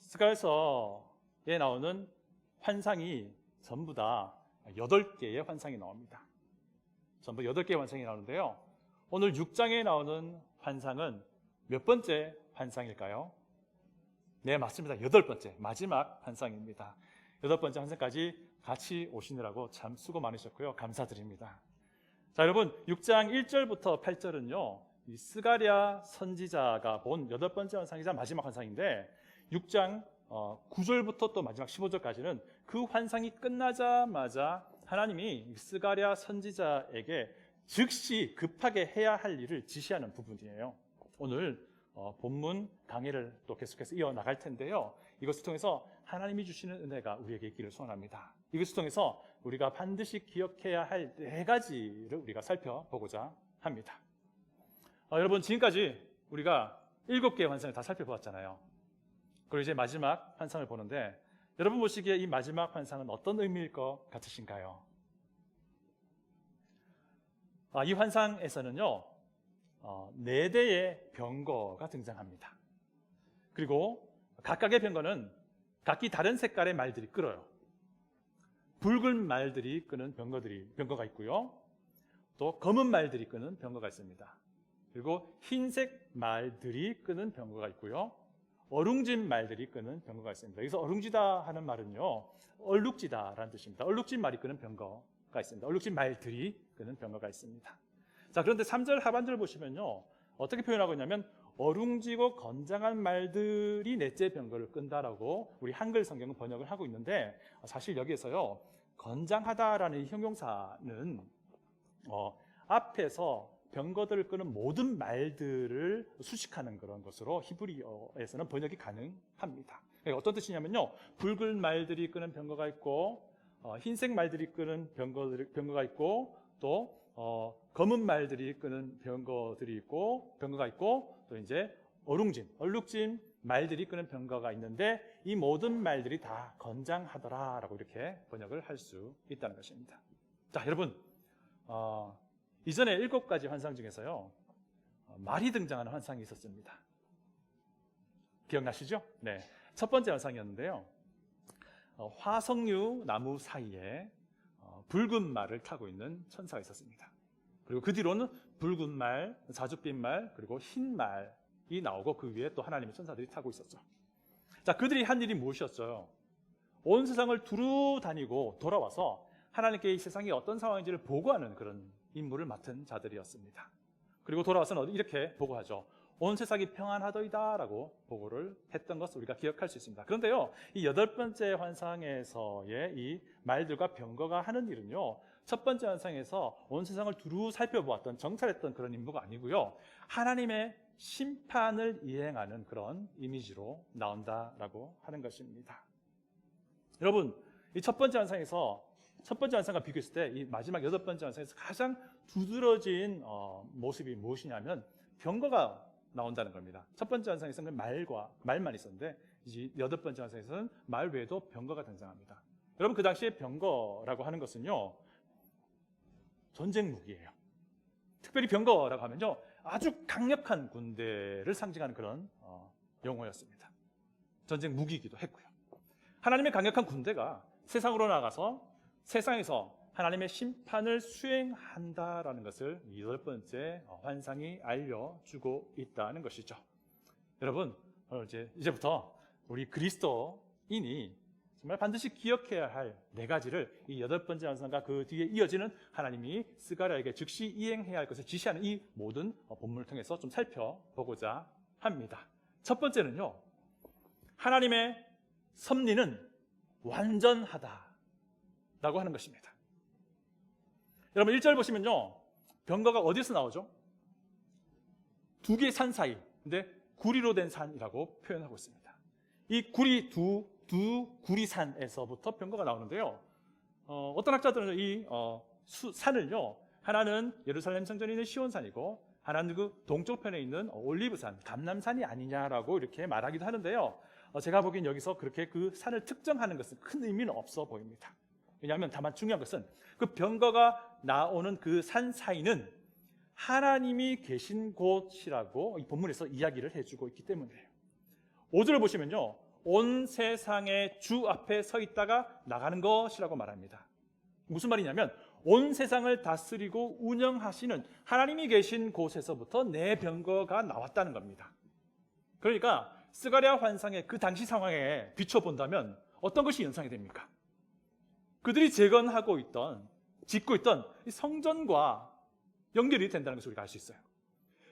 스가랴서에 나오는 환상이 전부 다 8개의 환상이 나옵니다. 전부 8개의 환상이 나오는데요. 오늘 6장에 나오는 환상은 몇 번째 환상일까요? 네, 맞습니다. 8번째, 마지막 환상입니다. 8번째 환상까지 같이 오시느라고 참 수고 많으셨고요. 감사드립니다. 자, 여러분, 6장 1절부터 8절은요, 이 스가랴 선지자가 본 8번째 환상이자 마지막 환상인데, 6장 9절부터 또 마지막 15절까지는 그 환상이 끝나자마자 하나님이 스가랴 선지자에게 즉시 급하게 해야 할 일을 지시하는 부분이에요. 오늘 본문 강의를 또 계속해서 이어나갈 텐데요. 이것을 통해서 하나님이 주시는 은혜가 우리에게 있기를 소원합니다. 이것을 통해서 우리가 반드시 기억해야 할 4가지를 우리가 살펴보고자 합니다. 여러분, 지금까지 우리가 7개의 환상을 다 살펴보았잖아요. 그리고 이제 마지막 환상을 보는데, 여러분 보시기에 이 마지막 환상은 어떤 의미일 것 같으신가요? 이 환상에서는요, 4대의 병거가 등장합니다. 그리고 각각의 병거는 각기 다른 색깔의 말들이 끌어요. 붉은 말들이 끄는 병거가 있고요. 또 검은 말들이 끄는 병거가 있습니다. 그리고 흰색 말들이 끄는 병거가 있고요. 얼룩진 말들이 끄는 병거가 있습니다. 여기서 얼룩지다 하는 말은요, 얼룩지다라는 뜻입니다. 얼룩진 말이 끄는 병거가 있습니다. 얼룩진 말들이 끄는 병거가 있습니다. 자, 그런데 3절 하반절 보시면요, 어떻게 표현하고 있냐면 얼룩지고 건장한 말들이 넷째 병거를 끈다라고 우리 한글 성경은 번역을 하고 있는데, 사실 여기에서요, 건장하다라는 이 형용사는 앞에서 병거들을 끄는 모든 말들을 수식하는 그런 것으로 히브리어에서는 번역이 가능합니다. 어떤 뜻이냐면요, 붉은 말들이 끄는 병거가 있고, 흰색 말들이 끄는 병거가 있고, 또 검은 말들이 끄는 병거가 있고, 또 이제 얼룩진 말들이 끄는 병거가 있는데, 이 모든 말들이 다 건장하더라라고 이렇게 번역을 할 수 있다는 것입니다. 자, 여러분, 이전에 7가지 환상 중에서요, 말이 등장하는 환상이 있었습니다. 기억나시죠? 네. 첫 번째 환상이었는데요, 화석류 나무 사이에 붉은 말을 타고 있는 천사가 있었습니다. 그리고 그 뒤로는 붉은 말, 자줏빛 말, 그리고 흰 말이 나오고 그 위에 또 하나님의 천사들이 타고 있었죠. 자, 그들이 한 일이 무엇이었어요? 온 세상을 두루 다니고 돌아와서 하나님께 이 세상이 어떤 상황인지를 보고하는 그런 임무를 맡은 자들이었습니다. 그리고 돌아와서는 이렇게 보고하죠. 온 세상이 평안하더이다 라고 보고를 했던 것을 우리가 기억할 수 있습니다. 그런데요, 이 8번째 환상에서의 이 말들과 병거가 하는 일은요, 첫 번째 환상에서 온 세상을 두루 살펴보았던, 정찰했던 그런 임무가 아니고요, 하나님의 심판을 이행하는 그런 이미지로 나온다라고 하는 것입니다. 여러분, 이 첫 번째 환상과 비교했을 때 이 마지막 8번째 환상에서 가장 두드러진 모습이 무엇이냐면 병거가 나온다는 겁니다. 첫 번째 환상에서는 말만 있었는데, 이제 8번째 환상에서는 말 외에도 병거가 등장합니다. 여러분, 그 당시에 병거라고 하는 것은요, 전쟁 무기예요. 특별히 병거라고 하면요, 아주 강력한 군대를 상징하는 그런 용어였습니다. 전쟁 무기이기도 했고요. 하나님의 강력한 군대가 세상으로 나가서 세상에서 하나님의 심판을 수행한다라는 것을 8번째 환상이 알려주고 있다는 것이죠. 여러분, 이제부터 우리 그리스도인이 정말 반드시 기억해야 할 4가지를 이 8번째 환상과 그 뒤에 이어지는 하나님이 스가랴에게 즉시 이행해야 할 것을 지시하는 이 모든 본문을 통해서 좀 살펴보고자 합니다. 첫 번째는요, 하나님의 섭리는 완전하다라고 하는 것입니다. 여러분, 1절 보시면요, 병거가 어디서 나오죠? 2개의 산 사이, 근데 구리로 된 산이라고 표현하고 있습니다. 이 두 구리산에서부터 병거가 나오는데요, 어떤 학자들은 이 산을요, 하나는 예루살렘 성전에 있는 시온산이고 하나는 그 동쪽편에 있는 올리브산, 감람산이 아니냐라고 이렇게 말하기도 하는데요, 제가 보기엔 여기서 그렇게 그 산을 특정하는 것은 큰 의미는 없어 보입니다. 왜냐하면 다만 중요한 것은 그 병거가 나오는 그 산 사이는 하나님이 계신 곳이라고 이 본문에서 이야기를 해주고 있기 때문이에요. 5절을 보시면요, 온 세상의 주 앞에 서 있다가 나가는 것이라고 말합니다. 무슨 말이냐면 온 세상을 다스리고 운영하시는 하나님이 계신 곳에서부터 내 병거가 나왔다는 겁니다. 그러니까 스가랴 환상의 그 당시 상황에 비춰본다면 어떤 것이 연상이 됩니까? 그들이 재건하고 있던, 짓고 있던 성전과 연결이 된다는 것을 우리가 알 수 있어요.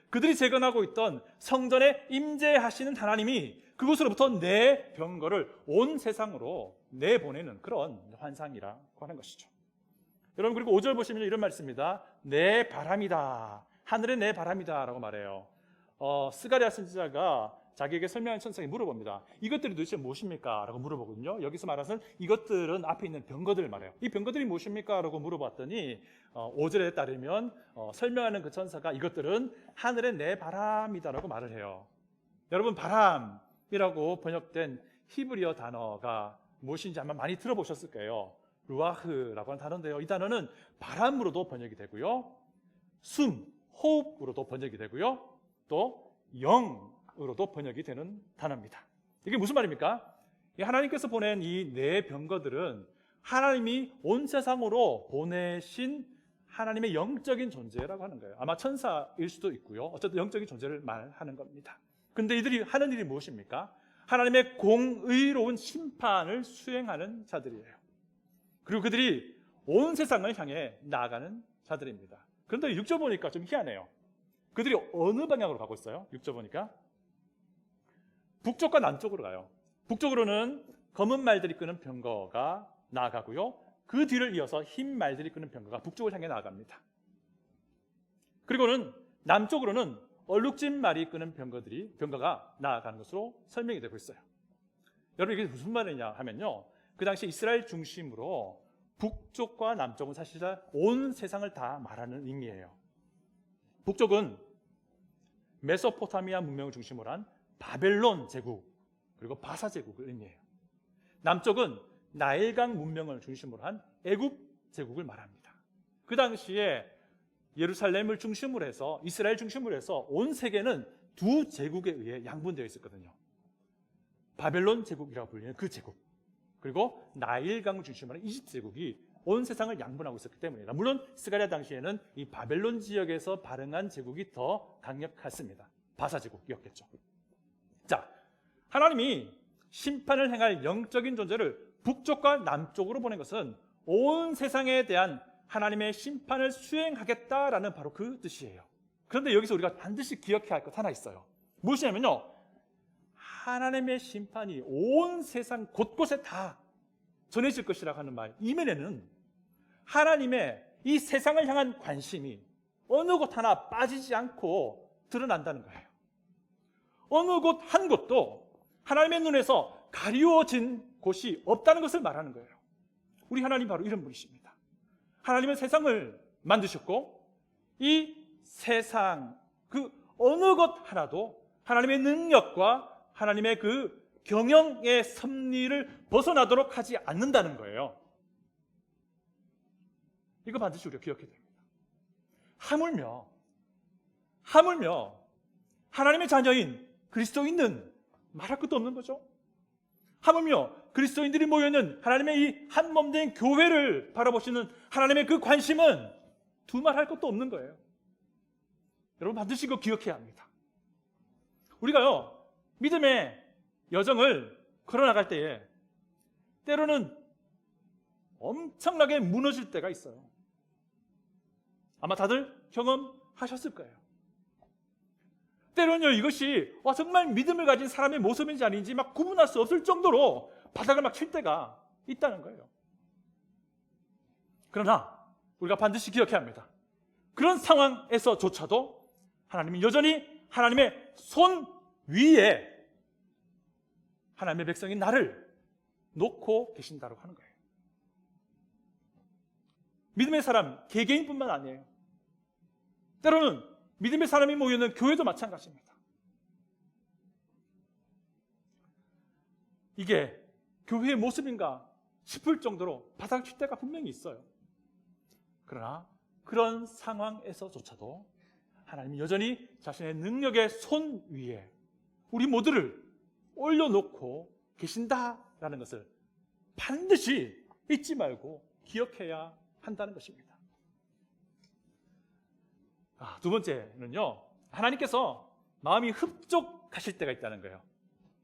그들이 재건하고 있던 성전에 임재하시는 하나님이 그곳으로부터 내 병거를 온 세상으로 내보내는 그런 환상이라고 하는 것이죠. 여러분, 그리고 5절 보시면 이런 말씀입니다. 내 바람이다. 하늘의 내 바람이다 라고 말해요. 스가랴 선지자가 자기에게 설명한 천사에게 물어봅니다. 이것들이 도대체 무엇입니까? 라고 물어보거든요. 여기서 말하는 이것들은 앞에 있는 병거들을 말해요. 이 병거들이 무엇입니까? 라고 물어봤더니 5절에 따르면 설명하는 그 천사가 이것들은 하늘의 내 바람이다 라고 말을 해요. 여러분, 바람이라고 번역된 히브리어 단어가 무엇인지 아마 많이 들어보셨을 거예요. 루아흐라고 하는 단어인데요, 이 단어는 바람으로도 번역이 되고요, 숨, 호흡으로도 번역이 되고요, 또 영으로도 번역이 되는 단어입니다. 이게 무슨 말입니까? 하나님께서 보낸 이 네 병거들은 하나님이 온 세상으로 보내신 하나님의 영적인 존재라고 하는 거예요. 아마 천사일 수도 있고요, 어쨌든 영적인 존재를 말하는 겁니다. 근데 이들이 하는 일이 무엇입니까? 하나님의 공의로운 심판을 수행하는 자들이에요. 그리고 그들이 온 세상을 향해 나아가는 자들입니다. 그런데 6절 보니까 좀 희한해요. 그들이 어느 방향으로 가고 있어요? 6절 보니까 북쪽과 남쪽으로 가요. 북쪽으로는 검은 말들이 끄는 병거가 나아가고요, 그 뒤를 이어서 흰 말들이 끄는 병거가 북쪽을 향해 나아갑니다. 그리고는 남쪽으로는 얼룩진 말이 끄는 병거가 나아가는 것으로 설명이 되고 있어요. 여러분, 이게 무슨 말이냐 하면요, 그 당시 이스라엘 중심으로 북쪽과 남쪽은 사실 온 세상을 다 말하는 의미예요. 북쪽은 메소포타미아 문명을 중심으로 한 바벨론 제국, 그리고 바사 제국을 의미해요. 남쪽은 나일강 문명을 중심으로 한 애굽 제국을 말합니다. 그 당시에 예루살렘을 중심으로 해서, 이스라엘 중심으로 해서 온 세계는 두 제국에 의해 양분되어 있었거든요. 바벨론 제국이라고 불리는 그 제국, 그리고 나일강을 중심으로 한 이집트 제국이 온 세상을 양분하고 있었기 때문입니다. 물론 스가랴 당시에는 이 바벨론 지역에서 발흥한 제국이 더 강력했습니다. 바사 제국이었겠죠. 자, 하나님이 심판을 행할 영적인 존재를 북쪽과 남쪽으로 보낸 것은 온 세상에 대한 하나님의 심판을 수행하겠다라는 바로 그 뜻이에요. 그런데 여기서 우리가 반드시 기억해야 할 것 하나 있어요. 무엇이냐면요, 하나님의 심판이 온 세상 곳곳에 다 전해질 것이라고 하는 말 이면에는 하나님의 이 세상을 향한 관심이 어느 곳 하나 빠지지 않고 드러난다는 거예요. 어느 곳 한 곳도 하나님의 눈에서 가리워진 곳이 없다는 것을 말하는 거예요. 우리 하나님 바로 이런 분이십니다. 하나님은 세상을 만드셨고 이 세상 그 어느 것 하나도 하나님의 능력과 하나님의 그 경영의 섭리를 벗어나도록 하지 않는다는 거예요. 이거 반드시 우리가 기억해야 됩니다. 하물며 하나님의 자녀인 그리스도인은 말할 것도 없는 거죠. 하물며 그리스도인들이 모여있는 하나님의 이 한 몸 된 교회를 바라보시는 하나님의 그 관심은 두말할 것도 없는 거예요. 여러분, 반드시 이거 기억해야 합니다. 우리가요, 믿음의 여정을 걸어나갈 때에 때로는 엄청나게 무너질 때가 있어요. 아마 다들 경험하셨을 거예요. 때로는요, 이것이 정말 믿음을 가진 사람의 모습인지 아닌지 막 구분할 수 없을 정도로 바닥을 막 칠 때가 있다는 거예요. 그러나 우리가 반드시 기억해야 합니다. 그런 상황에서조차도 하나님이 여전히 하나님의 손 위에 하나님의 백성인 나를 놓고 계신다고 하는 거예요. 믿음의 사람 개개인뿐만 아니에요. 때로는 믿음의 사람이 모여있는 교회도 마찬가지입니다. 이게 교회의 모습인가 싶을 정도로 바닥을 칠 때가 분명히 있어요. 그러나 그런 상황에서조차도 하나님이 여전히 자신의 능력의 손 위에 우리 모두를 올려놓고 계신다라는 것을 반드시 잊지 말고 기억해야 한다는 것입니다. 두 번째는요, 하나님께서 마음이 흡족하실 때가 있다는 거예요.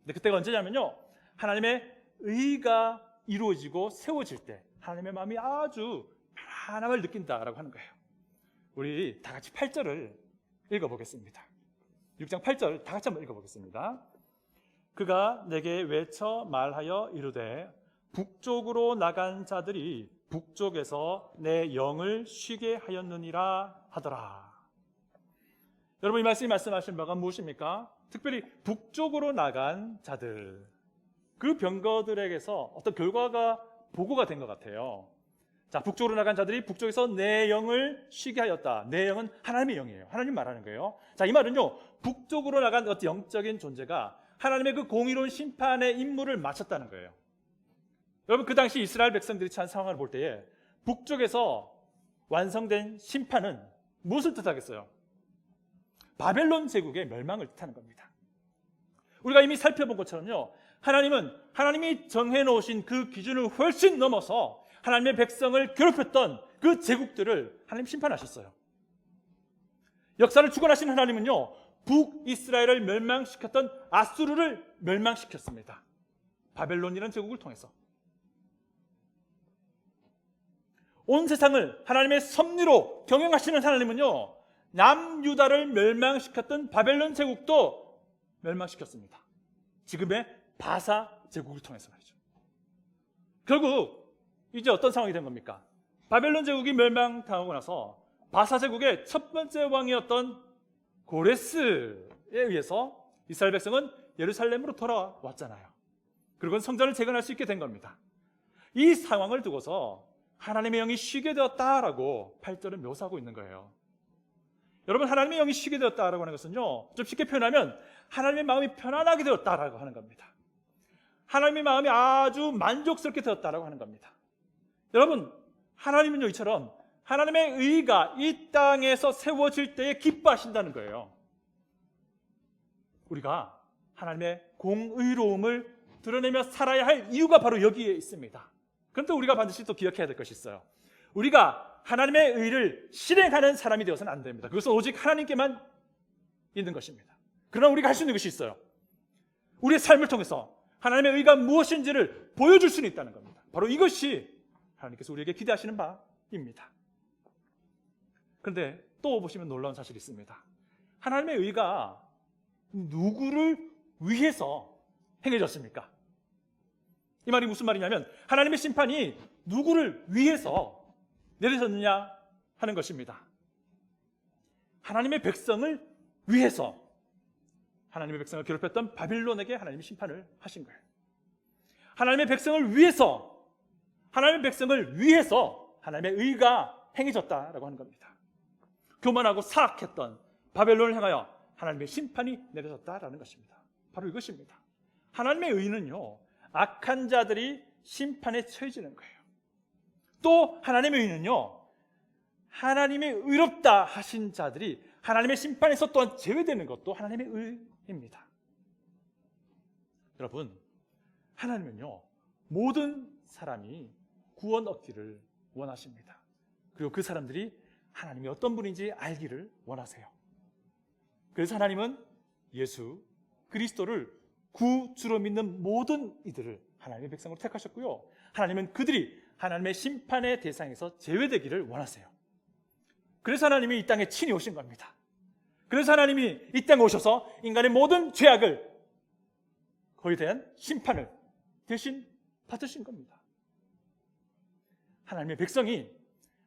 근데 그때가 언제냐면요, 하나님의 의가 이루어지고 세워질 때 하나님의 마음이 아주 편안함을 느낀다라고 하는 거예요. 우리 다 같이 8절을 읽어보겠습니다. 6장 8절 다 같이 한번 읽어보겠습니다. 그가 내게 외쳐 말하여 이르되 북쪽으로 나간 자들이 북쪽에서 내 영을 쉬게 하였느니라 하더라. 여러분, 이 말씀이 말씀하신 바가 무엇입니까? 특별히 북쪽으로 나간 자들, 그 병거들에게서 어떤 결과가 보고가 된 것 같아요. 자, 북쪽으로 나간 자들이 북쪽에서 내 영을 쉬게 하였다. 내 영은 하나님의 영이에요. 하나님 말하는 거예요. 자, 이 말은요, 북쪽으로 나간 어떤 영적인 존재가 하나님의 그 공의로운 심판의 임무를 마쳤다는 거예요. 여러분, 그 당시 이스라엘 백성들이 처한 상황을 볼 때에 북쪽에서 완성된 심판은 무엇을 뜻하겠어요? 바벨론 제국의 멸망을 뜻하는 겁니다. 우리가 이미 살펴본 것처럼요, 하나님은 하나님이 정해놓으신 그 기준을 훨씬 넘어서 하나님의 백성을 괴롭혔던 그 제국들을 하나님 심판하셨어요. 역사를 주관하신 하나님은요, 북이스라엘을 멸망시켰던 아수르를 멸망시켰습니다. 바벨론이라는 제국을 통해서. 온 세상을 하나님의 섭리로 경영하시는 하나님은요, 남유다를 멸망시켰던 바벨론 제국도 멸망시켰습니다. 지금의 바사 제국을 통해서 말이죠. 결국 이제 어떤 상황이 된 겁니까? 바벨론 제국이 멸망당하고 나서 바사 제국의 첫 번째 왕이었던 고레스에 의해서 이스라엘 백성은 예루살렘으로 돌아왔잖아요. 그리고 성전을 재건할 수 있게 된 겁니다. 이 상황을 두고서 하나님의 영이 쉬게 되었다라고 8절은 묘사하고 있는 거예요. 여러분, 하나님의 영이 쉬게 되었다라고 하는 것은요, 좀 쉽게 표현하면 하나님의 마음이 편안하게 되었다라고 하는 겁니다. 하나님의 마음이 아주 만족스럽게 되었다라고 하는 겁니다. 여러분, 하나님은요, 이처럼 하나님의 의가 이 땅에서 세워질 때에 기뻐하신다는 거예요. 우리가 하나님의 공의로움을 드러내며 살아야 할 이유가 바로 여기에 있습니다. 그런데 우리가 반드시 또 기억해야 될 것이 있어요. 우리가 하나님의 의를 실행하는 사람이 되어서는 안 됩니다. 그것은 오직 하나님께만 있는 것입니다. 그러나 우리가 할 수 있는 것이 있어요. 우리의 삶을 통해서 하나님의 의가 무엇인지를 보여줄 수는 있다는 겁니다. 바로 이것이 하나님께서 우리에게 기대하시는 바입니다. 그런데 또 보시면 놀라운 사실이 있습니다. 하나님의 의가 누구를 위해서 행해졌습니까? 이 말이 무슨 말이냐면 하나님의 심판이 누구를 위해서 내려졌느냐 하는 것입니다. 하나님의 백성을 위해서, 하나님의 백성을 괴롭혔던 바빌론에게 하나님이 심판을 하신 거예요. 하나님의 백성을 위해서, 하나님의 백성을 위해서 하나님의 의가 행해졌다라고 하는 겁니다. 교만하고 사악했던 바벨론을 향하여 하나님의 심판이 내려졌다라는 것입니다. 바로 이것입니다. 하나님의 의는요, 악한 자들이 심판에 처해지는 거예요. 또 하나님의 의는요, 하나님의 의롭다 하신 자들이 하나님의 심판에서 또한 제외되는 것도 하나님의 의입니다. 여러분, 하나님은요, 모든 사람이 구원 얻기를 원하십니다. 그리고 그 사람들이 하나님이 어떤 분인지 알기를 원하세요. 그래서 하나님은 예수 그리스도를 구주로 믿는 모든 이들을 하나님의 백성으로 택하셨고요, 하나님은 그들이 하나님의 심판의 대상에서 제외되기를 원하세요. 그래서 하나님이 이 땅에 친히 오신 겁니다. 그래서 하나님이 이 땅에 오셔서 인간의 모든 죄악을, 거기에 대한 심판을 대신 받으신 겁니다. 하나님의 백성이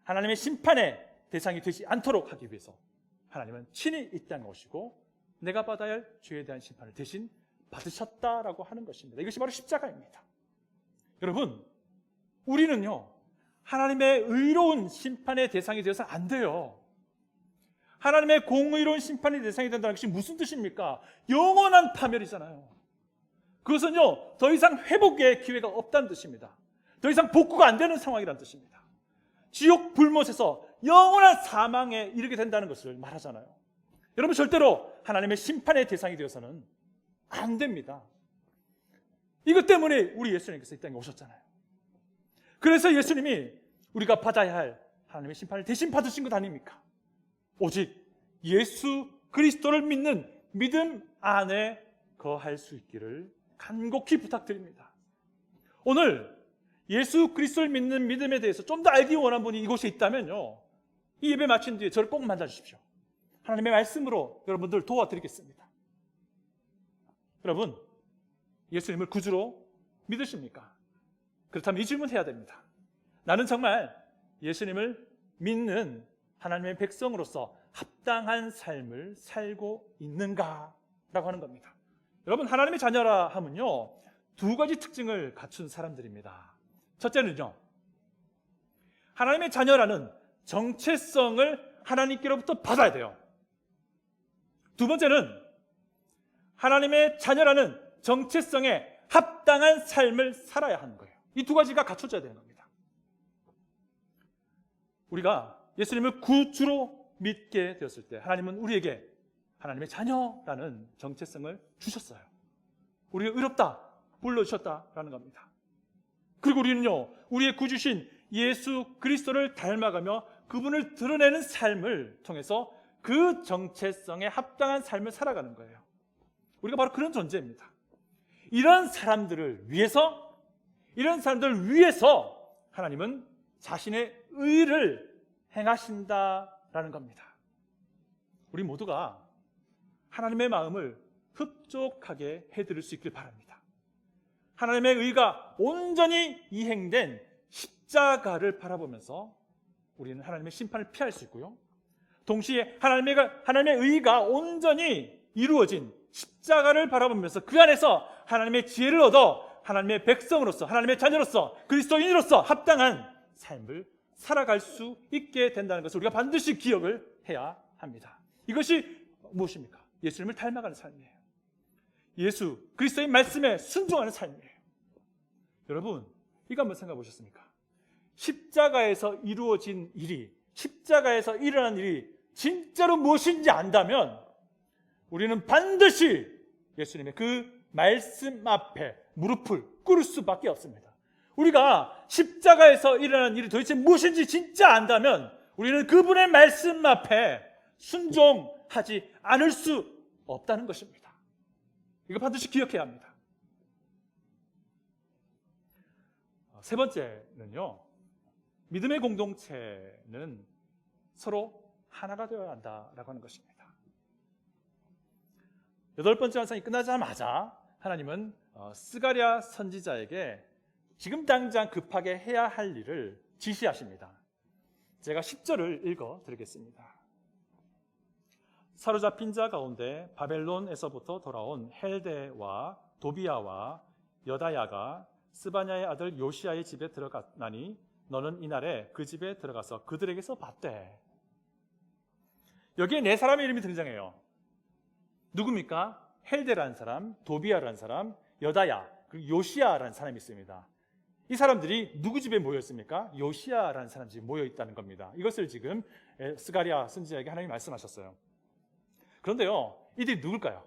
하나님의 심판의 대상이 되지 않도록 하기 위해서 하나님은 친히 이 땅에 오시고 내가 받아야 할 죄에 대한 심판을 대신 받으셨다라고 하는 것입니다. 이것이 바로 십자가입니다. 여러분, 우리는요, 하나님의 의로운 심판의 대상이 되어서 안 돼요. 하나님의 공의로운 심판의 대상이 된다는 것이 무슨 뜻입니까? 영원한 파멸이잖아요. 그것은요, 더 이상 회복의 기회가 없다는 뜻입니다. 더 이상 복구가 안 되는 상황이라는 뜻입니다. 지옥 불못에서 영원한 사망에 이르게 된다는 것을 말하잖아요. 여러분, 절대로 하나님의 심판의 대상이 되어서는 안 됩니다. 이것 때문에 우리 예수님께서 이 땅에 오셨잖아요. 그래서 예수님이 우리가 받아야 할 하나님의 심판을 대신 받으신 것 아닙니까? 오직 예수 그리스도를 믿는 믿음 안에 거할 수 있기를 간곡히 부탁드립니다. 오늘 예수 그리스도를 믿는 믿음에 대해서 좀 더 알기 원하는 분이 이곳에 있다면요, 이 예배 마친 뒤에 저를 꼭 만나주십시오. 하나님의 말씀으로 여러분들 도와드리겠습니다. 여러분, 예수님을 구주로 믿으십니까? 그렇다면 이 질문 해야 됩니다. 나는 정말 예수님을 믿는 하나님의 백성으로서 합당한 삶을 살고 있는가? 라고 하는 겁니다. 여러분, 하나님의 자녀라 하면요, 두 가지 특징을 갖춘 사람들입니다. 첫째는요, 하나님의 자녀라는 정체성을 하나님께로부터 받아야 돼요. 두 번째는 하나님의 자녀라는 정체성에 합당한 삶을 살아야 하는 거예요. 이 두 가지가 갖춰져야 되는 겁니다. 우리가 예수님을 구주로 믿게 되었을 때 하나님은 우리에게 하나님의 자녀라는 정체성을 주셨어요. 우리가 의롭다 불러주셨다라는 겁니다. 그리고 우리는요, 우리의 구주신 예수 그리스도를 닮아가며 그분을 드러내는 삶을 통해서 그 정체성에 합당한 삶을 살아가는 거예요. 우리가 바로 그런 존재입니다. 이런 사람들을 위해서 하나님은 자신의 의를 행하신다라는 겁니다. 우리 모두가 하나님의 마음을 흡족하게 해드릴 수 있길 바랍니다. 하나님의 의가 온전히 이행된 십자가를 바라보면서 우리는 하나님의 심판을 피할 수 있고요, 동시에 하나님의 의가 온전히 이루어진 십자가를 바라보면서 그 안에서 하나님의 지혜를 얻어 하나님의 백성으로서, 하나님의 자녀로서, 그리스도인으로서 합당한 삶을 살아갈 수 있게 된다는 것을 우리가 반드시 기억을 해야 합니다. 이것이 무엇입니까? 예수님을 닮아가는 삶이에요. 예수 그리스도의 말씀에 순종하는 삶이에요. 여러분, 이거 한번 생각해 보셨습니까? 십자가에서 이루어진 일이, 십자가에서 일어난 일이 진짜로 무엇인지 안다면 우리는 반드시 예수님의 그 말씀 앞에 무릎을 꿇을 수밖에 없습니다. 우리가 십자가에서 일어난 일이 도대체 무엇인지 진짜 안다면 우리는 그분의 말씀 앞에 순종하지 않을 수 없다는 것입니다. 이거 반드시 기억해야 합니다. 세 번째는요, 믿음의 공동체는 서로 하나가 되어야 한다라고 하는 것입니다. 8번째 환상이 끝나자마자 하나님은 스가랴 선지자에게 지금 당장 급하게 해야 할 일을 지시하십니다. 제가 10절을 읽어드리겠습니다. 사로잡힌 자 가운데 바벨론에서부터 돌아온 헬데와 도비아와 여다야가 스바냐의 아들 요시아의 집에 들어갔나니 너는 이날에 그 집에 들어가서 그들에게서 봤대. 여기에 네 사람의 이름이 등장해요. 누굽니까? 헬데라는 사람, 도비아라는 사람, 여다야, 그리고 요시아라는 사람이 있습니다. 이 사람들이 누구 집에 모였습니까? 요시아라는 사람 집에 모여 있다는 겁니다. 이것을 지금 스가랴 선지자에게 하나님이 말씀하셨어요. 그런데요, 이들이 누굴까요?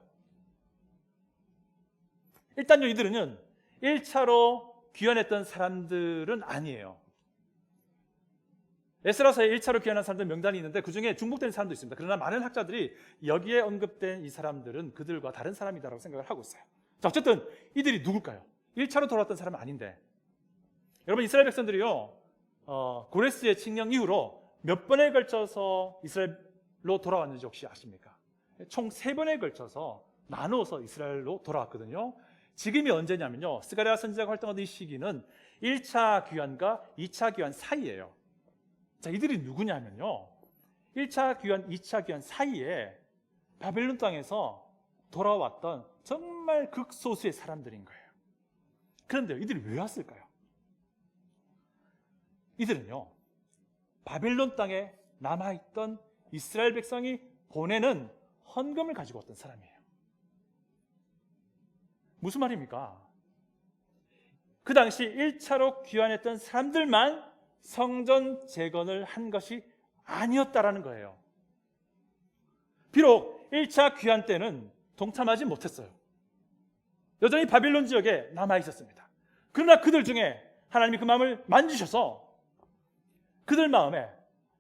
일단요, 이들은 1차로 귀환했던 사람들은 아니에요. 에스라서에 1차로 귀환한 사람들 명단이 있는데 그 중에 중복된 사람도 있습니다. 그러나 많은 학자들이 여기에 언급된 이 사람들은 그들과 다른 사람이다라고 생각을 하고 있어요. 자, 어쨌든 이들이 누굴까요? 1차로 돌아왔던 사람은 아닌데, 여러분, 이스라엘 백성들이요, 고레스의 칙령 이후로 몇 번에 걸쳐서 이스라엘로 돌아왔는지 혹시 아십니까? 총 3번에 걸쳐서 나누어서 이스라엘로 돌아왔거든요. 지금이 언제냐면요, 스가랴 선지자가 활동하던 이 시기는 1차 귀환과 2차 귀환 사이예요. 자, 이들이 누구냐면요, 1차 귀환, 2차 귀환 사이에 바벨론 땅에서 돌아왔던 정말 극소수의 사람들인 거예요. 그런데 이들이 왜 왔을까요? 이들은요, 바벨론 땅에 남아있던 이스라엘 백성이 보내는 헌금을 가지고 왔던 사람이에요. 무슨 말입니까? 그 당시 1차로 귀환했던 사람들만 성전 재건을 한 것이 아니었다라는 거예요. 비록 1차 귀환 때는 동참하지 못했어요. 여전히 바빌론 지역에 남아 있었습니다. 그러나 그들 중에 하나님이 그 마음을 만지셔서 그들 마음에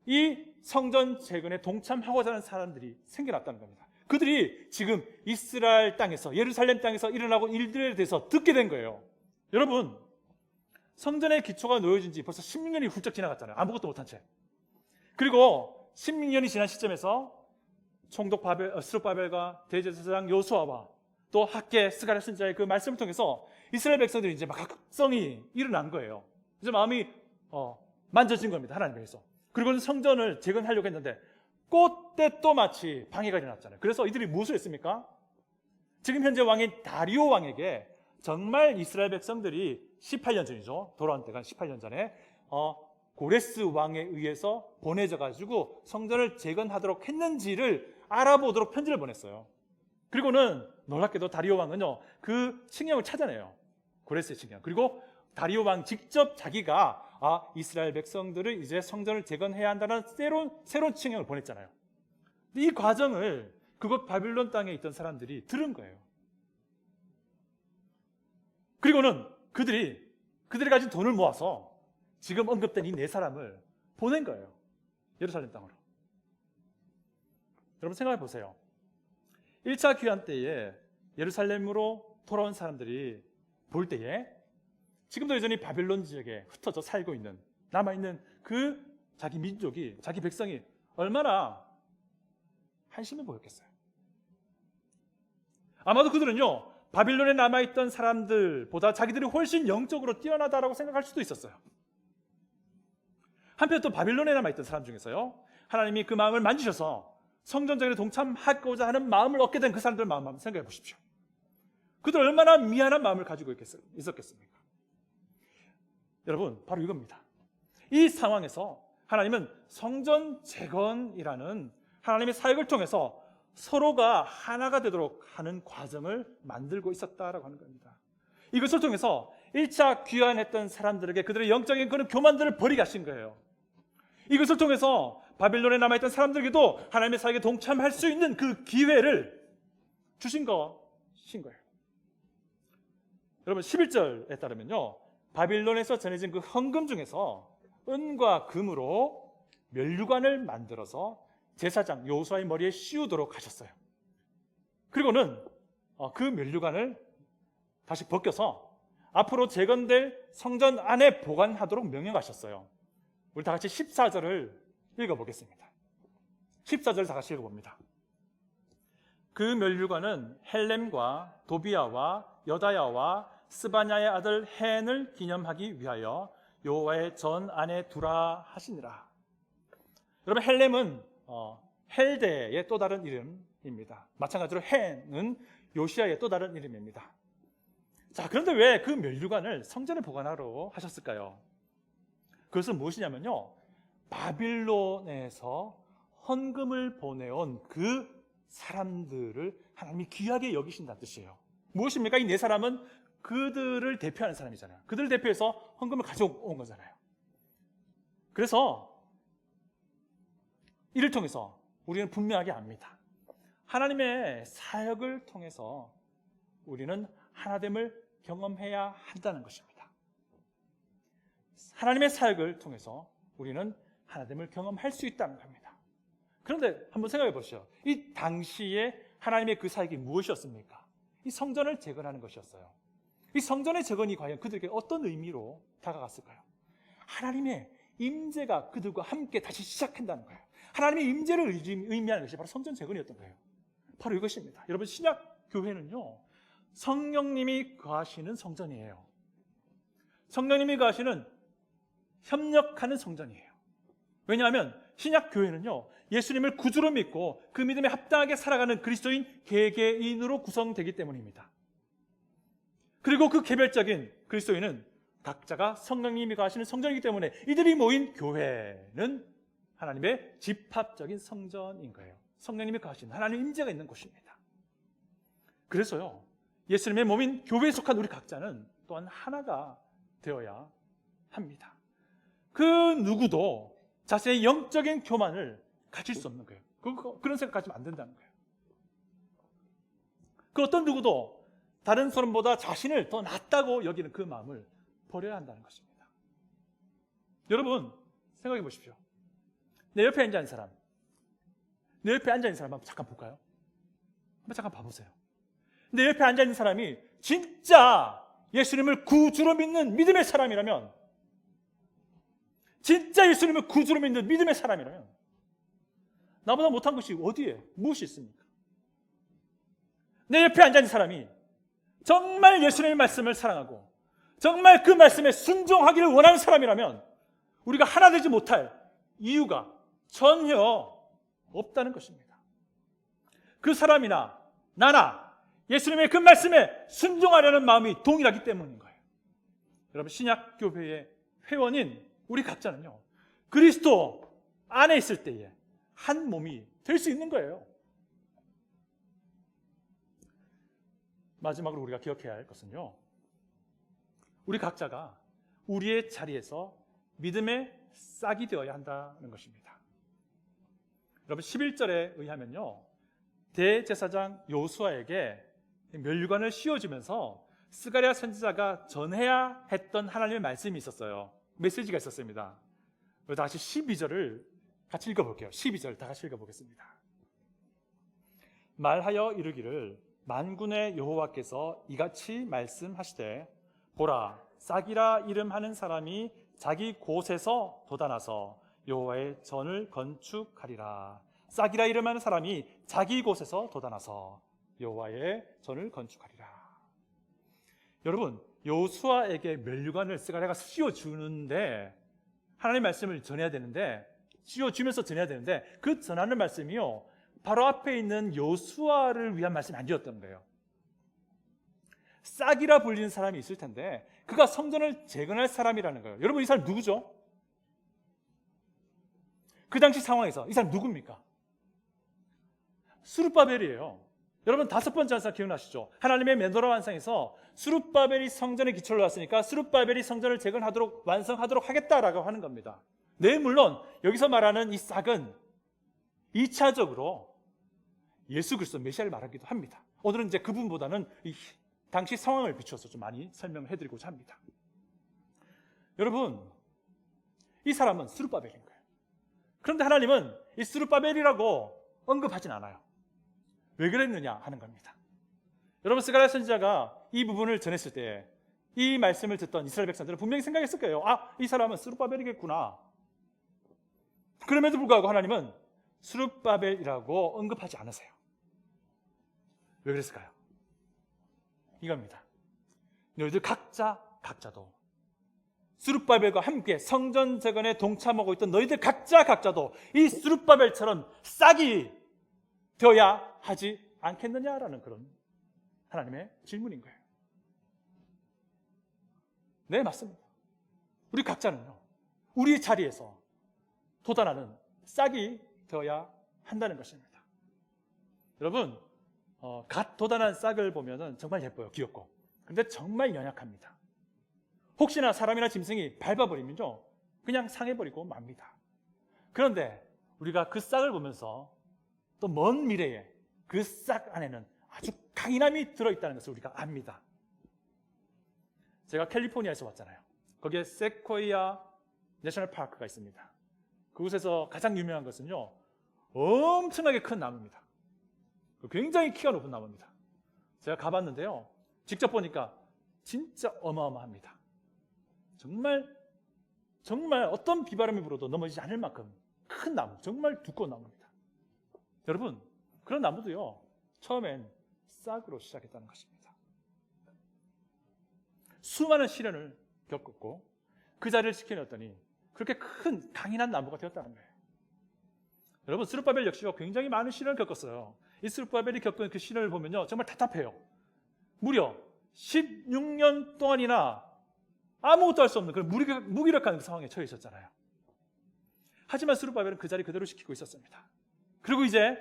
이 성전 재건에 동참하고자 하는 사람들이 생겨났다는 겁니다. 그들이 지금 이스라엘 땅에서, 예루살렘 땅에서 일어나고 일들에 대해서 듣게 된 거예요. 여러분, 성전의 기초가 놓여진 지 벌써 16년이 훌쩍 지나갔잖아요. 아무것도 못한 채. 그리고 16년이 지난 시점에서 총독 스룹바벨과 대제사장 요수아와 또 학계 스가랴 선지자의 그 말씀을 통해서 이스라엘 백성들이 이제 막 각성이 일어난 거예요. 이제 마음이 만져진 겁니다. 하나님께서. 그리고는 성전을 재건하려고 했는데 그때 또 마치 방해가 일어났잖아요. 그래서 이들이 무엇을 했습니까? 지금 현재 왕인 다리오 왕에게 정말 이스라엘 백성들이 18년 전이죠. 돌아온 때가 18년 전에 고레스 왕에 의해서 보내져 가지고 성전을 재건하도록 했는지를 알아보도록 편지를 보냈어요. 그리고는 놀랍게도 다리오 왕은요, 그 칙령을 찾아내요. 고레스의 칙령. 그리고 다리오 왕 직접 자기가 이스라엘 백성들을 이제 성전을 재건해야 한다는 새로운 칙령을 보냈잖아요. 이 과정을 그곳 바빌론 땅에 있던 사람들이 들은 거예요. 그리고는 그들이 가진 돈을 모아서 지금 언급된 이 네 사람을 보낸 거예요. 예루살렘 땅으로. 여러분 생각해 보세요. 1차 귀환 때에 예루살렘으로 돌아온 사람들이 볼 때에 지금도 여전히 바빌론 지역에 흩어져 살고 있는, 남아있는 그 자기 민족이, 자기 백성이 얼마나 한심해 보였겠어요. 아마도 그들은요, 바빌론에 남아있던 사람들보다 자기들이 훨씬 영적으로 뛰어나다라고 생각할 수도 있었어요. 한편 또 바빌론에 남아있던 사람 중에서요, 하나님이 그 마음을 만지셔서 성전정에 동참하고자 하는 마음을 얻게 된 그 사람들 마음 한번 생각해 보십시오. 그들 얼마나 미안한 마음을 가지고 있었겠습니까? 여러분, 바로 이겁니다. 이 상황에서 하나님은 성전 재건이라는 하나님의 사역을 통해서 서로가 하나가 되도록 하는 과정을 만들고 있었다라고 하는 겁니다. 이것을 통해서 1차 귀환했던 사람들에게 그들의 영적인 그런 교만들을 버리게 하신 거예요. 이것을 통해서 바빌론에 남아있던 사람들에게도 하나님의 사역에 동참할 수 있는 그 기회를 주신 것인 거예요. 여러분, 11절에 따르면요, 바빌론에서 전해진 그 헌금 중에서 은과 금으로 면류관을 만들어서 제사장 여호수아의 머리에 씌우도록 하셨어요. 그리고는 그 면류관을 다시 벗겨서 앞으로 재건될 성전 안에 보관하도록 명령하셨어요. 우리 다 같이 14절을 읽어보겠습니다. 14절 다 같이 읽어봅니다. 그 면류관은 헬렘과 도비아와 여다야와 스바냐의 아들 헨을 기념하기 위하여 여호와의 전 안에 두라 하시니라. 여러분, 헬렘은 헬대의 또 다른 이름입니다. 마찬가지로 헨은 요시아의 또 다른 이름입니다. 자, 그런데 왜 그 면류관을 성전에 보관하러 하셨을까요? 그것은 무엇이냐면요, 바빌론에서 헌금을 보내온 그 사람들을 하나님이 귀하게 여기신다는 뜻이에요. 무엇입니까? 이 네 사람은 그들을 대표하는 사람이잖아요. 그들을 대표해서 헌금을 가져온 거잖아요. 그래서 이를 통해서 우리는 분명하게 압니다. 하나님의 사역을 통해서 우리는 하나됨을 경험해야 한다는 것입니다. 하나님의 사역을 통해서 우리는 하나됨을 경험할 수 있다는 겁니다. 그런데 한번 생각해 보시죠. 이 당시에 하나님의 그 사역이 무엇이었습니까? 이 성전을 재건하는 것이었어요. 이 성전의 재건이 과연 그들에게 어떤 의미로 다가갔을까요? 하나님의 임재가 그들과 함께 다시 시작한다는 거예요. 하나님의 임재를 의미하는 것이 바로 성전 재건이었던 거예요. 바로 이것입니다. 여러분, 신약 교회는요, 성령님이 거하시는 성전이에요. 성령님이 거하시는 협력하는 성전이에요. 왜냐하면 신약 교회는요, 예수님을 구주로 믿고 그 믿음에 합당하게 살아가는 그리스도인 개개인으로 구성되기 때문입니다. 그리고 그 개별적인 그리스도인은 각자가 성령님이 거하시는 성전이기 때문에 이들이 모인 교회는 하나님의 집합적인 성전인 거예요. 성령님이 거하시는 하나님의 임재가 있는 곳입니다. 그래서요, 예수님의 몸인 교회에 속한 우리 각자는 또한 하나가 되어야 합니다. 그 누구도 자신의 영적인 교만을 가질 수 없는 거예요. 그런 생각 가지면 안 된다는 거예요. 그 어떤 누구도 다른 사람보다 자신을 더 낫다고 여기는 그 마음을 버려야 한다는 것입니다. 여러분 생각해 보십시오. 내 옆에 앉아있는 사람, 내 옆에 앉아있는 사람 한번 잠깐 볼까요? 한번 잠깐 봐보세요. 내 옆에 앉아있는 사람이 진짜 예수님을 구주로 믿는 믿음의 사람이라면, 진짜 예수님을 구주로 믿는 믿음의 사람이라면 나보다 못한 것이 어디에 무엇이 있습니까? 내 옆에 앉아있는 사람이 정말 예수님의 말씀을 사랑하고 정말 그 말씀에 순종하기를 원하는 사람이라면 우리가 하나 되지 못할 이유가 전혀 없다는 것입니다. 그 사람이나 나나 예수님의 그 말씀에 순종하려는 마음이 동일하기 때문인 거예요. 여러분, 신약교회의 회원인 우리 각자는요, 그리스도 안에 있을 때에 한 몸이 될 수 있는 거예요. 마지막으로 우리가 기억해야 할 것은요, 우리 각자가 우리의 자리에서 믿음의 싹이 되어야 한다는 것입니다. 여러분, 11절에 의하면요, 대제사장 요수아에게 멸관을 씌워주면서 스가랴 선지자가 전해야 했던 하나님의 말씀이 있었어요. 메시지가 있었습니다. 다시 12절을 같이 읽어볼게요. 12절 다 같이 읽어보겠습니다. 말하여 이르기를 만군의 여호와께서 이같이 말씀하시되 보라, 싹이라 이름하는 사람이 자기 곳에서 돋아나서 여호와의 전을 건축하리라. 싹이라 이름하는 사람이 자기 곳에서 돋아나서 여호와의 전을 건축하리라. 여러분, 여호수아에게 멸관을 스가랴가 씌워주는데, 하나님의 말씀을 전해야 되는데, 씌워주면서 전해야 되는데, 그 전하는 말씀이요, 바로 앞에 있는 여호수아를 위한 말씀이 아니었던 거예요. 싹이라 불리는 사람이 있을 텐데 그가 성전을 재건할 사람이라는 거예요. 여러분, 이 사람 누구죠? 그 당시 상황에서 이 사람 누굽니까? 스룹바벨이에요. 여러분, 5번째 환상 기억나시죠? 하나님의 메노라 환상에서 스룹바벨이 성전에 기초를 놨으니까 스룹바벨이 성전을 재건하도록, 완성하도록 하겠다라고 하는 겁니다. 네, 물론 여기서 말하는 이 싹은 2차적으로 예수 그리스도 메시아를 말하기도 합니다. 오늘은 이제 그분보다는 이 당시 상황을 비추어서 좀 많이 설명해드리고자 합니다. 여러분, 이 사람은 스룹바벨인 거예요. 그런데 하나님은 이 스룹바벨이라고 언급하진 않아요. 왜 그랬느냐 하는 겁니다. 여러분, 스가랴 선지자가 이 부분을 전했을 때 이 말씀을 듣던 이스라엘 백성들은 분명히 생각했을 거예요. 아, 이 사람은 스룹바벨이겠구나. 그럼에도 불구하고 하나님은 스룹바벨이라고 언급하지 않으세요. 왜 그랬을까요? 이겁니다. 너희들 각자도 스룹바벨과 함께 성전 재건에 동참하고 있던 너희들 각자도 이 스룹바벨처럼 싹이 되어야 하지 않겠느냐라는 그런 하나님의 질문인 거예요. 네, 맞습니다. 우리 각자는요, 우리 자리에서 돋아나는 싹이 되어야 한다는 것입니다. 여러분, 갓 돋아난 싹을 보면 정말 예뻐요. 귀엽고. 그런데 정말 연약합니다. 혹시나 사람이나 짐승이 밟아버리면요, 그냥 상해버리고 맙니다. 그런데 우리가 그 싹을 보면서 또 먼 미래에 그 싹 안에는 아주 강인함이 들어있다는 것을 우리가 압니다. 제가 캘리포니아에서 왔잖아요. 거기에 세코이아 내셔널 파크가 있습니다. 그곳에서 가장 유명한 것은요, 엄청나게 큰 나무입니다. 굉장히 키가 높은 나무입니다. 제가 가봤는데요, 직접 보니까 진짜 어마어마합니다. 정말 어떤 비바람이 불어도 넘어지지 않을 만큼 큰 나무, 정말 두꺼운 나무입니다. 여러분, 그런 나무도요, 처음엔 싹으로 시작했다는 것입니다. 수많은 시련을 겪었고 그 자리를 지켜냈더니 그렇게 큰 강인한 나무가 되었다는 거예요. 여러분, 스룹바벨 역시가 굉장히 많은 시련을 겪었어요. 이 스룹바벨이 겪은 그 시련을 보면요, 정말 답답해요. 무려 16년 동안이나 아무것도 할 수 없는 그런 무기력한 상황에 처해 있었잖아요. 하지만 스룹바벨은 그 자리 그대로 지키고 있었습니다. 그리고 이제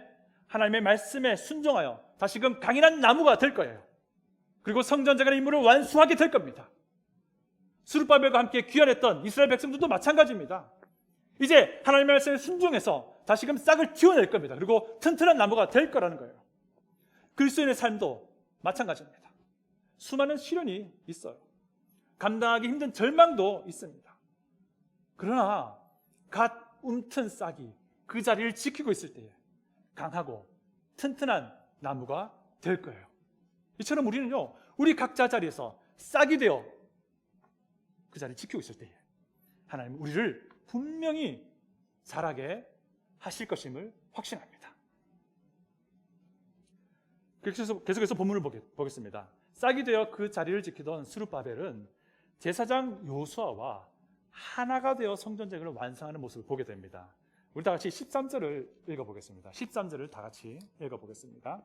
하나님의 말씀에 순종하여 다시금 강인한 나무가 될 거예요. 그리고 성전 재건의 임무를 완수하게 될 겁니다. 스룹바벨과 함께 귀환했던 이스라엘 백성들도 마찬가지입니다. 이제 하나님의 말씀에 순종해서 다시금 싹을 틔워낼 겁니다. 그리고 튼튼한 나무가 될 거라는 거예요. 그리스도인의 삶도 마찬가지입니다. 수많은 시련이 있어요. 감당하기 힘든 절망도 있습니다. 그러나 갓 움튼 싹이 그 자리를 지키고 있을 때에 강하고 튼튼한 나무가 될 거예요. 이처럼 우리는요, 우리 각자 자리에서 싹이 되어 그 자리를 지키고 있을 때에 하나님은 우리를 분명히 자라게 하실 것임을 확신합니다. 계속해서 본문을 보겠습니다. 싹이 되어 그 자리를 지키던 스룹바벨은 제사장 여호수아와 하나가 되어 성전 재건을 완성하는 모습을 보게 됩니다. 우리 다 같이 13절을 읽어보겠습니다. 13절을 다 같이 읽어보겠습니다.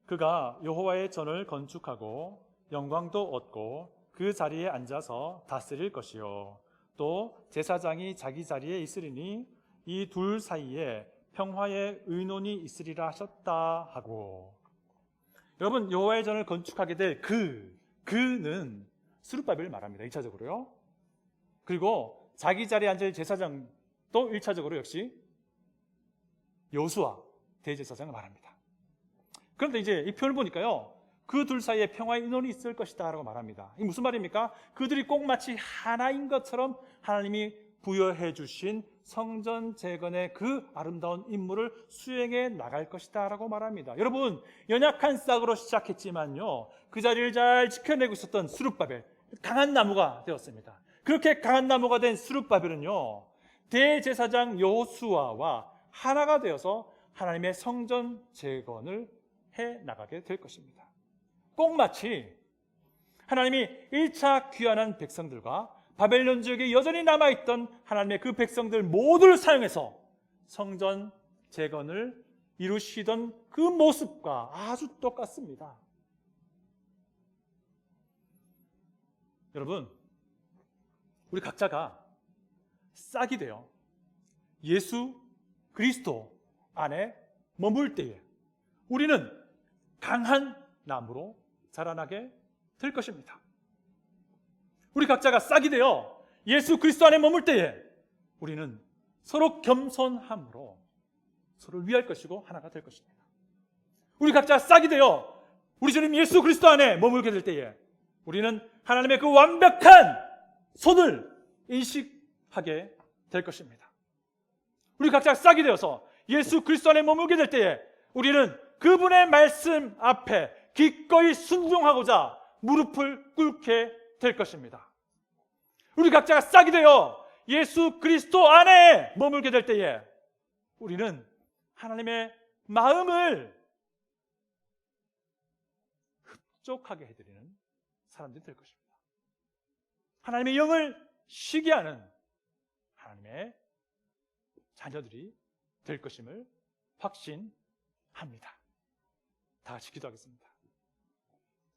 그가 여호와의 전을 건축하고 영광도 얻고 그 자리에 앉아서 다스릴 것이요 또 제사장이 자기 자리에 있으리니 이 둘 사이에 평화의 의논이 있으리라 하셨다 하고, 여러분, 여호와의 전을 건축하게 될 그는 스룹바벨을 말합니다. 2차적으로요. 그리고 자기 자리에 앉을 제사장도 1차적으로 역시 여호수아 대제사장을 말합니다. 그런데 이제 이 표현을 보니까요, 그 둘 사이에 평화의 의논이 있을 것이다 라고 말합니다. 이게 무슨 말입니까? 그들이 꼭 마치 하나인 것처럼 하나님이 부여해 주신 성전 재건의 그 아름다운 임무를 수행해 나갈 것이다 라고 말합니다. 여러분, 연약한 싹으로 시작했지만요, 그 자리를 잘 지켜내고 있었던 스룹바벨, 강한 나무가 되었습니다. 그렇게 강한 나무가 된 스룹바벨은요, 대제사장 여호수아와 하나가 되어서 하나님의 성전 재건을 해 나가게 될 것입니다. 꼭 마치 하나님이 1차 귀환한 백성들과 바벨론 지역에 여전히 남아있던 하나님의 그 백성들 모두를 사용해서 성전 재건을 이루시던 그 모습과 아주 똑같습니다. 여러분, 우리 각자가 싹이 되어 예수 그리스도 안에 머물 때에 우리는 강한 나무로 자라나게 될 것입니다. 우리 각자가 싹이 되어 예수 그리스도 안에 머물 때에 우리는 서로 겸손함으로 서로를 위할 것이고 하나가 될 것입니다. 우리 각자 싹이 되어 우리 주님 예수 그리스도 안에 머물게 될 때에 우리는 하나님의 그 완벽한 손을 인식하게 될 것입니다. 우리 각자 싹이 되어서 예수 그리스도 안에 머물게 될 때에 우리는 그분의 말씀 앞에 기꺼이 순종하고자 무릎을 꿇게 될 것입니다. 우리 각자가 싹이 되어 예수 그리스도 안에 머물게 될 때에 우리는 하나님의 마음을 흡족하게 해드리는 사람들이 될 것입니다. 하나님의 영을 쉬게 하는 하나님의 자녀들이 될 것임을 확신합니다. 다 같이 기도하겠습니다.